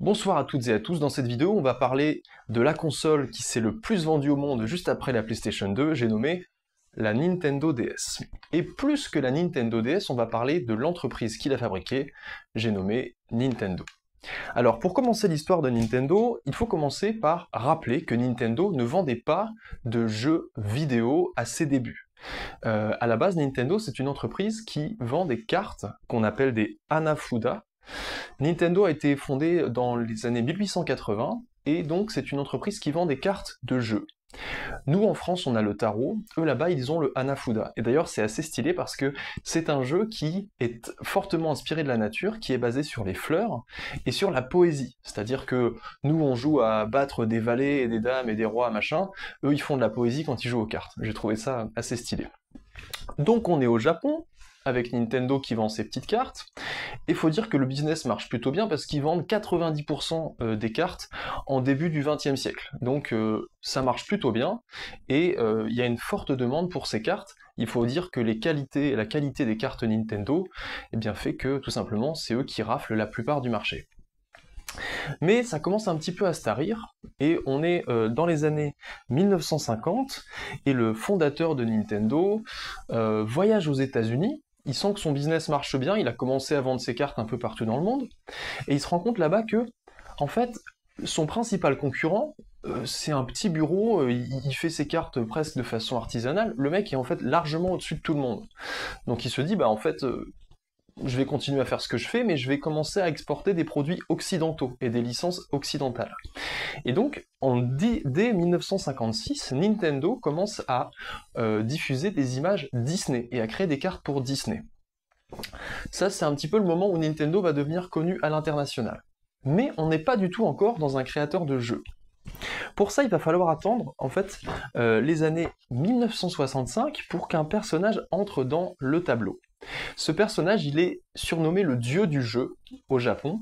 Bonsoir à toutes et à tous, dans cette vidéo on va parler de la console qui s'est le plus vendue au monde juste après la PlayStation 2, j'ai nommé la Nintendo DS. Et plus que la Nintendo DS, on va parler de l'entreprise qui l'a fabriquée, j'ai nommé Nintendo. Alors pour commencer l'histoire de Nintendo, il faut commencer par rappeler que Nintendo ne vendait pas de jeux vidéo à ses débuts. À la base, Nintendo c'est une entreprise qui vend des cartes qu'on appelle des Hanafuda. Nintendo a été fondée dans les années 1880, et donc c'est une entreprise qui vend des cartes de jeux. Nous en France on a le tarot, eux là-bas ils ont le Hanafuda, et d'ailleurs c'est assez stylé parce que c'est un jeu qui est fortement inspiré de la nature, qui est basé sur les fleurs et sur la poésie, c'est-à-dire que nous on joue à battre des valets et des dames et des rois machin, eux ils font de la poésie quand ils jouent aux cartes, j'ai trouvé ça assez stylé. Donc on est au Japon, avec Nintendo qui vend ses petites cartes, et faut dire que le business marche plutôt bien parce qu'ils vendent 90% des cartes en début du XXe siècle. Donc ça marche plutôt bien, et il y a une forte demande pour ces cartes. Il faut dire que la qualité des cartes Nintendo eh bien, fait que tout simplement c'est eux qui raflent la plupart du marché. Mais ça commence un petit peu à se tarir, et on est dans les années 1950, et le fondateur de Nintendo voyage aux États-Unis. Il sent que son business marche bien, il a commencé à vendre ses cartes un peu partout dans le monde, et il se rend compte là-bas que, en fait, son principal concurrent, c'est un petit bureau, il fait ses cartes presque de façon artisanale, le mec est en fait largement au-dessus de tout le monde. Donc il se dit, bah en fait, je vais continuer à faire ce que je fais, mais je vais commencer à exporter des produits occidentaux et des licences occidentales. Et donc, dès 1956, Nintendo commence à diffuser des images Disney et à créer des cartes pour Disney. Ça, c'est un petit peu le moment où Nintendo va devenir connu à l'international. Mais on n'est pas du tout encore dans un créateur de jeux. Pour ça, il va falloir attendre, en fait, les années 1965 pour qu'un personnage entre dans le tableau. Ce personnage, il est surnommé le dieu du jeu au Japon,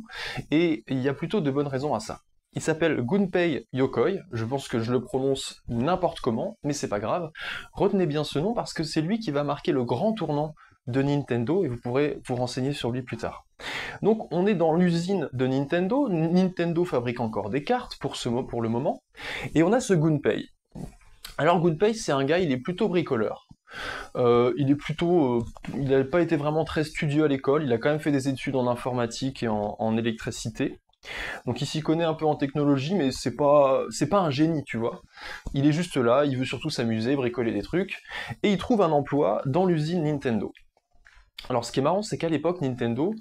et il y a plutôt de bonnes raisons à ça. Il s'appelle Gunpei Yokoi, je pense que je le prononce n'importe comment, mais c'est pas grave. Retenez bien ce nom parce que c'est lui qui va marquer le grand tournant de Nintendo, et vous pourrez vous renseigner sur lui plus tard. Donc on est dans l'usine de Nintendo, Nintendo fabrique encore des cartes pour le moment, et on a ce Gunpei. Alors Gunpei, c'est un gars, il est plutôt bricoleur. Il n'a pas été vraiment très studieux à l'école, il a quand même fait des études en informatique et en électricité. Donc il s'y connaît un peu en technologie, mais c'est pas un génie, tu vois. Il est juste là, il veut surtout s'amuser, bricoler des trucs, et il trouve un emploi dans l'usine Nintendo. Alors ce qui est marrant, c'est qu'à l'époque, Nintendo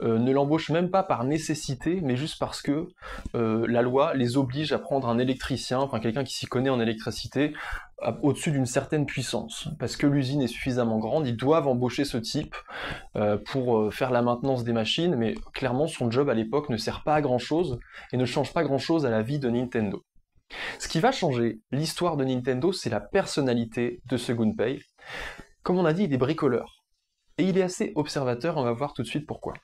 ne l'embauche même pas par nécessité, mais juste parce que la loi les oblige à prendre un électricien, enfin quelqu'un qui s'y connaît en électricité, au-dessus d'une certaine puissance. Parce que l'usine est suffisamment grande, ils doivent embaucher ce type pour faire la maintenance des machines, mais clairement son job à l'époque ne sert pas à grand chose, et ne change pas grand chose à la vie de Nintendo. Ce qui va changer l'histoire de Nintendo, c'est la personnalité de ce Gunpei. Comme on a dit, il est bricoleur. Et il est assez observateur, on va voir tout de suite pourquoi.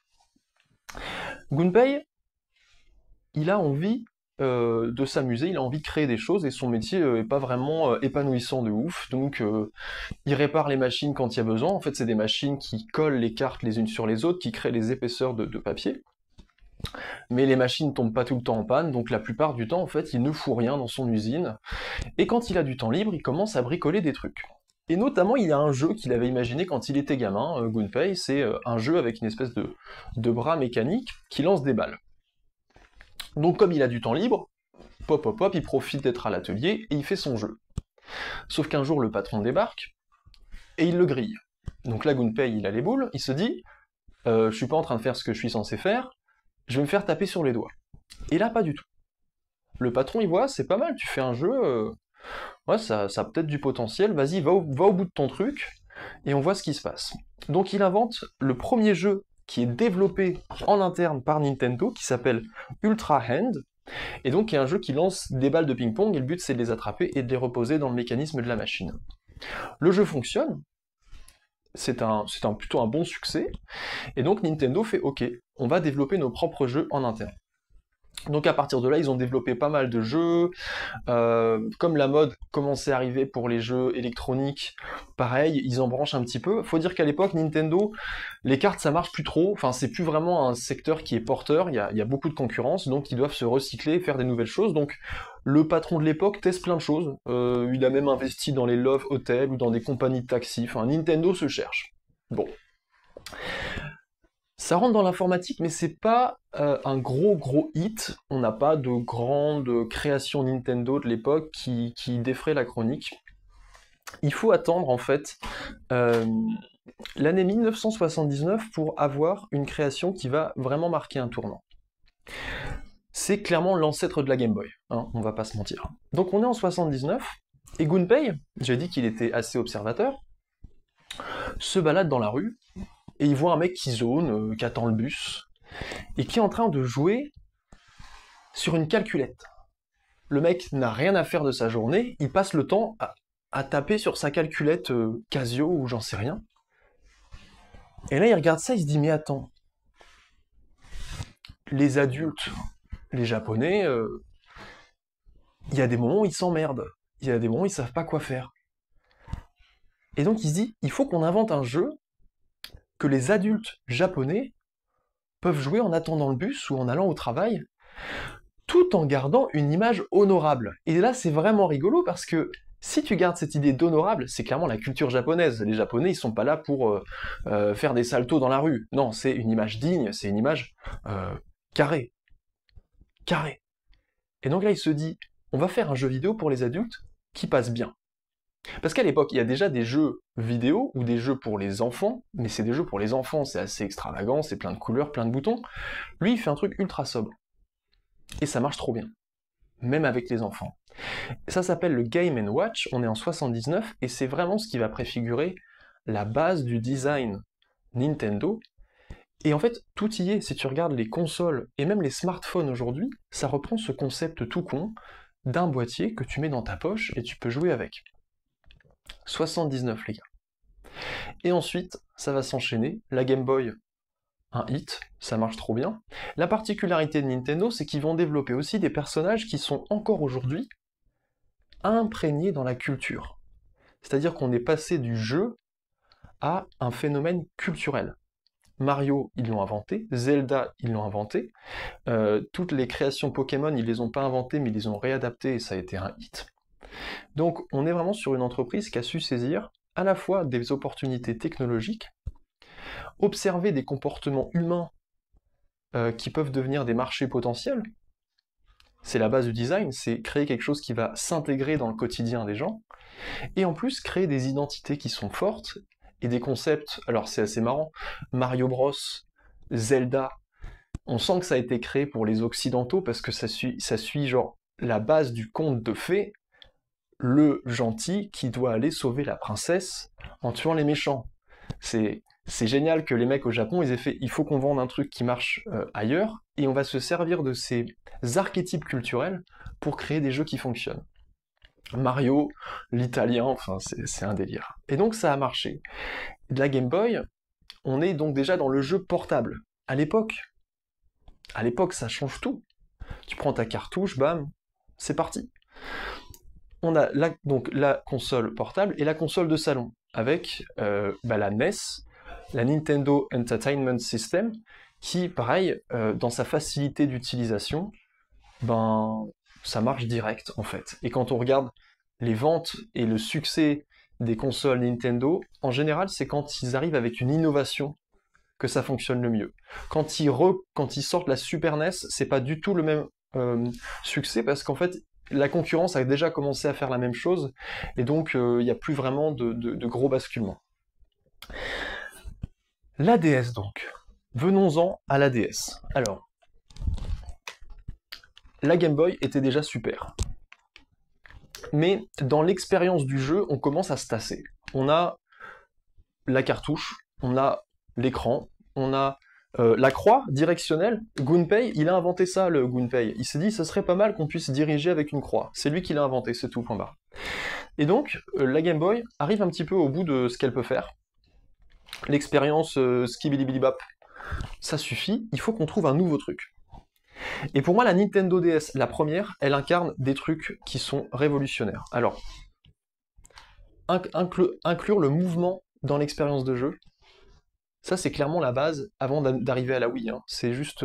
Gunpei, il a envie de s'amuser, il a envie de créer des choses, et son métier est pas vraiment épanouissant de ouf, donc il répare les machines quand il y a besoin. En fait, c'est des machines qui collent les cartes les unes sur les autres, qui créent les épaisseurs de papier. Mais les machines tombent pas tout le temps en panne, donc la plupart du temps, en fait, il ne fout rien dans son usine, et quand il a du temps libre, il commence à bricoler des trucs. Et notamment, il y a un jeu qu'il avait imaginé quand il était gamin, Gunpei, c'est un jeu avec une espèce de bras mécanique qui lance des balles. Donc comme il a du temps libre, il profite d'être à l'atelier et il fait son jeu. Sauf qu'un jour, le patron débarque, et il le grille. Donc là, Gunpei, il a les boules, il se dit « je suis pas en train de faire ce que je suis censé faire, je vais me faire taper sur les doigts. » Et là, pas du tout. Le patron, il voit, c'est pas mal, tu fais un jeu... ouais, ça a peut-être du potentiel, vas-y, va au bout de ton truc, et on voit ce qui se passe. Donc il invente le premier jeu qui est développé en interne par Nintendo, qui s'appelle Ultra Hand, et donc qui est un jeu qui lance des balles de ping-pong, et le but c'est de les attraper et de les reposer dans le mécanisme de la machine. Le jeu fonctionne, c'est plutôt un bon succès, et donc Nintendo fait « Ok, on va développer nos propres jeux en interne ». Donc à partir de là, ils ont développé pas mal de jeux, comme la mode commençait à arriver pour les jeux électroniques, pareil, ils en branchent un petit peu. Faut dire qu'à l'époque, Nintendo, les cartes ça marche plus trop, enfin c'est plus vraiment un secteur qui est porteur, il y a beaucoup de concurrence, donc ils doivent se recycler, faire des nouvelles choses. Donc le patron de l'époque teste plein de choses, il a même investi dans les Love Hotels ou dans des compagnies de taxi, enfin Nintendo se cherche. Bon. Ça rentre dans l'informatique, mais c'est pas un gros hit. On n'a pas de grande création Nintendo de l'époque qui défraie la chronique. Il faut attendre en fait euh, l'année 1979 pour avoir une création qui va vraiment marquer un tournant. C'est clairement l'ancêtre de la Game Boy, hein, on va pas se mentir. Donc on est en 79, et Gunpei, j'ai dit qu'il était assez observateur, se balade dans la rue, et il voit un mec qui zone, qui attend le bus, et qui est en train de jouer sur une calculette. Le mec n'a rien à faire de sa journée, il passe le temps à taper sur sa calculette Casio ou j'en sais rien. Et là il regarde ça, il se dit mais attends, les adultes, les japonais, il y a des moments où ils s'emmerdent, il y a des moments où ils savent pas quoi faire. Et donc il se dit, il faut qu'on invente un jeu que les adultes japonais peuvent jouer en attendant le bus ou en allant au travail, tout en gardant une image honorable. Et là, c'est vraiment rigolo parce que si tu gardes cette idée d'honorable, c'est clairement la culture japonaise. Les Japonais, ils sont pas là pour faire des saltos dans la rue. Non, c'est une image digne, c'est une image carrée. Carrée. Et donc là, il se dit, on va faire un jeu vidéo pour les adultes qui passe bien. Parce qu'à l'époque, il y a déjà des jeux vidéo ou des jeux pour les enfants, mais c'est des jeux pour les enfants, c'est assez extravagant, c'est plein de couleurs, plein de boutons. Lui, il fait un truc ultra sobre. Et ça marche trop bien. Même avec les enfants. Ça s'appelle le Game & Watch, on est en 79, et c'est vraiment ce qui va préfigurer la base du design Nintendo. Et en fait, tout y est. Si tu regardes les consoles et même les smartphones aujourd'hui, ça reprend ce concept tout con d'un boîtier que tu mets dans ta poche et tu peux jouer avec. 79 les gars. Et ensuite, ça va s'enchaîner. La Game Boy, un hit, ça marche trop bien. La particularité de Nintendo, c'est qu'ils vont développer aussi des personnages qui sont encore aujourd'hui imprégnés dans la culture. C'est-à-dire qu'on est passé du jeu à un phénomène culturel. Mario, ils l'ont inventé, Zelda, ils l'ont inventé, toutes les créations Pokémon, ils les ont pas inventées, mais ils les ont réadaptées et ça a été un hit. Donc on est vraiment sur une entreprise qui a su saisir à la fois des opportunités technologiques, observer des comportements humains qui peuvent devenir des marchés potentiels. C'est la base du design, c'est créer quelque chose qui va s'intégrer dans le quotidien des gens, et en plus créer des identités qui sont fortes, et des concepts, alors c'est assez marrant, Mario Bros, Zelda, on sent que ça a été créé pour les occidentaux parce que ça suit genre la base du conte de fées, le gentil qui doit aller sauver la princesse en tuant les méchants. C'est génial que les mecs au Japon, ils aient fait, il faut qu'on vende un truc qui marche ailleurs, et on va se servir de ces archétypes culturels pour créer des jeux qui fonctionnent. Mario, l'italien, enfin c'est un délire. Et donc ça a marché. De la Game Boy, on est donc déjà dans le jeu portable. À l'époque, ça change tout. Tu prends ta cartouche, bam, c'est parti. On a donc la console portable et la console de salon, avec la NES, la Nintendo Entertainment System, qui, pareil, dans sa facilité d'utilisation, ça marche direct, en fait. Et quand on regarde les ventes et le succès des consoles Nintendo, en général, c'est quand ils arrivent avec une innovation que ça fonctionne le mieux. Quand ils sortent la Super NES, c'est pas du tout le même succès, parce qu'en fait, la concurrence a déjà commencé à faire la même chose, et donc il n'y a plus vraiment de gros basculements. La DS donc. Venons-en à la DS. Alors, la Game Boy était déjà super. Mais dans l'expérience du jeu, on commence à se tasser. On a la cartouche, on a l'écran, on a la croix directionnelle. Gunpei, il a inventé ça, le Gunpei. Il s'est dit, ce serait pas mal qu'on puisse diriger avec une croix. C'est lui qui l'a inventé, c'est tout, point barre. Et donc, la Game Boy arrive un petit peu au bout de ce qu'elle peut faire. L'expérience skibilibilibap, ça suffit, il faut qu'on trouve un nouveau truc. Et pour moi, la Nintendo DS, la première, elle incarne des trucs qui sont révolutionnaires. Alors, inclure le mouvement dans l'expérience de jeu, ça c'est clairement la base avant d'arriver à la Wii, hein. C'est juste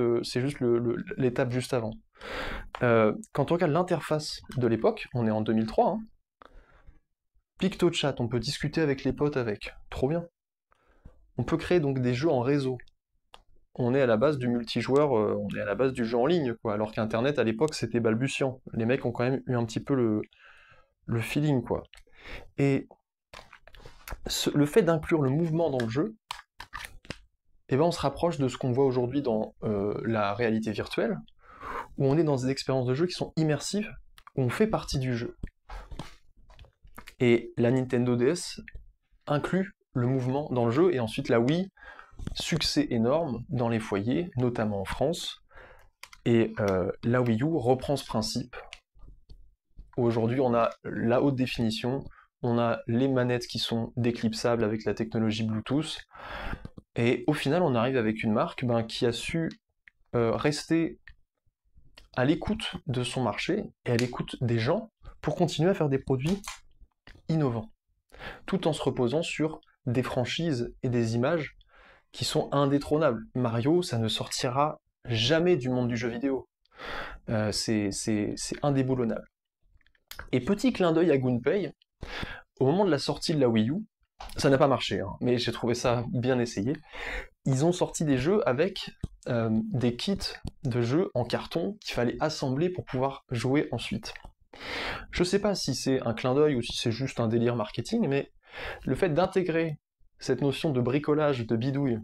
l'étape juste avant. Quand on regarde l'interface de l'époque, on est en 2003, hein, PictoChat, on peut discuter avec les potes avec, trop bien. On peut créer donc des jeux en réseau. On est à la base du multijoueur, on est à la base du jeu en ligne, quoi. Alors qu'Internet à l'époque c'était balbutiant. Les mecs ont quand même eu un petit peu le feeling, quoi. Et le fait d'inclure le mouvement dans le jeu, eh ben on se rapproche de ce qu'on voit aujourd'hui dans la réalité virtuelle, où on est dans des expériences de jeu qui sont immersives, où on fait partie du jeu. Et la Nintendo DS inclut le mouvement dans le jeu, et ensuite la Wii, succès énorme dans les foyers, notamment en France, et la Wii U reprend ce principe. Aujourd'hui, on a la haute définition, on a les manettes qui sont déclipsables avec la technologie Bluetooth, et au final, on arrive avec une marque qui a su rester à l'écoute de son marché et à l'écoute des gens pour continuer à faire des produits innovants, tout en se reposant sur des franchises et des images qui sont indétrônables. Mario, ça ne sortira jamais du monde du jeu vidéo. C'est indéboulonnable. Et petit clin d'œil à Gunpei, au moment de la sortie de la Wii U, ça n'a pas marché, hein, mais j'ai trouvé ça bien essayé, ils ont sorti des jeux avec des kits de jeux en carton qu'il fallait assembler pour pouvoir jouer ensuite. Je sais pas si c'est un clin d'œil ou si c'est juste un délire marketing, mais le fait d'intégrer cette notion de bricolage, de bidouille,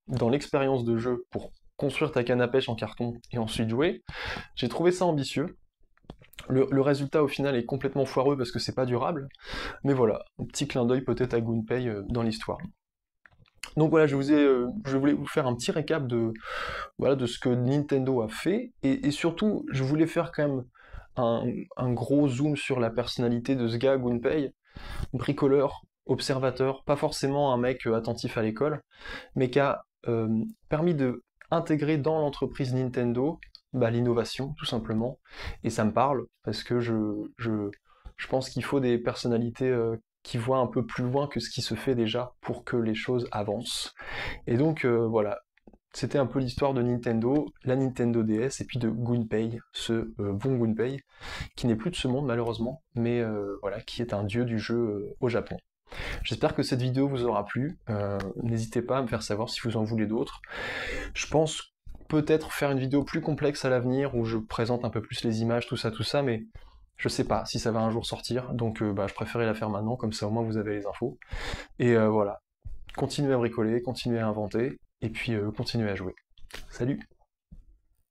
dans l'expérience de jeu pour construire ta canne à pêche en carton et ensuite jouer, j'ai trouvé ça ambitieux. Le résultat au final est complètement foireux parce que c'est pas durable, mais voilà, un petit clin d'œil peut-être à Gunpei dans l'histoire. Donc voilà, je voulais vous faire un petit récap de ce que Nintendo a fait, et surtout, je voulais faire quand même un gros zoom sur la personnalité de ce gars, Gunpei, bricoleur, observateur, pas forcément un mec attentif à l'école, mais qui a permis de intégrer dans l'entreprise Nintendo l'innovation, tout simplement, et ça me parle, parce que je pense qu'il faut des personnalités qui voient un peu plus loin que ce qui se fait déjà pour que les choses avancent. Et donc voilà, c'était un peu l'histoire de Nintendo, la Nintendo DS, et puis de Gunpei, ce bon Gunpei, qui n'est plus de ce monde malheureusement, mais voilà, qui est un dieu du jeu au Japon. J'espère que cette vidéo vous aura plu, n'hésitez pas à me faire savoir si vous en voulez d'autres. Je pense peut-être faire une vidéo plus complexe à l'avenir, où je présente un peu plus les images, tout ça, mais je sais pas si ça va un jour sortir, donc je préférais la faire maintenant, comme ça au moins vous avez les infos. Et voilà, continuez à bricoler, continuez à inventer, et puis continuez à jouer. Salut!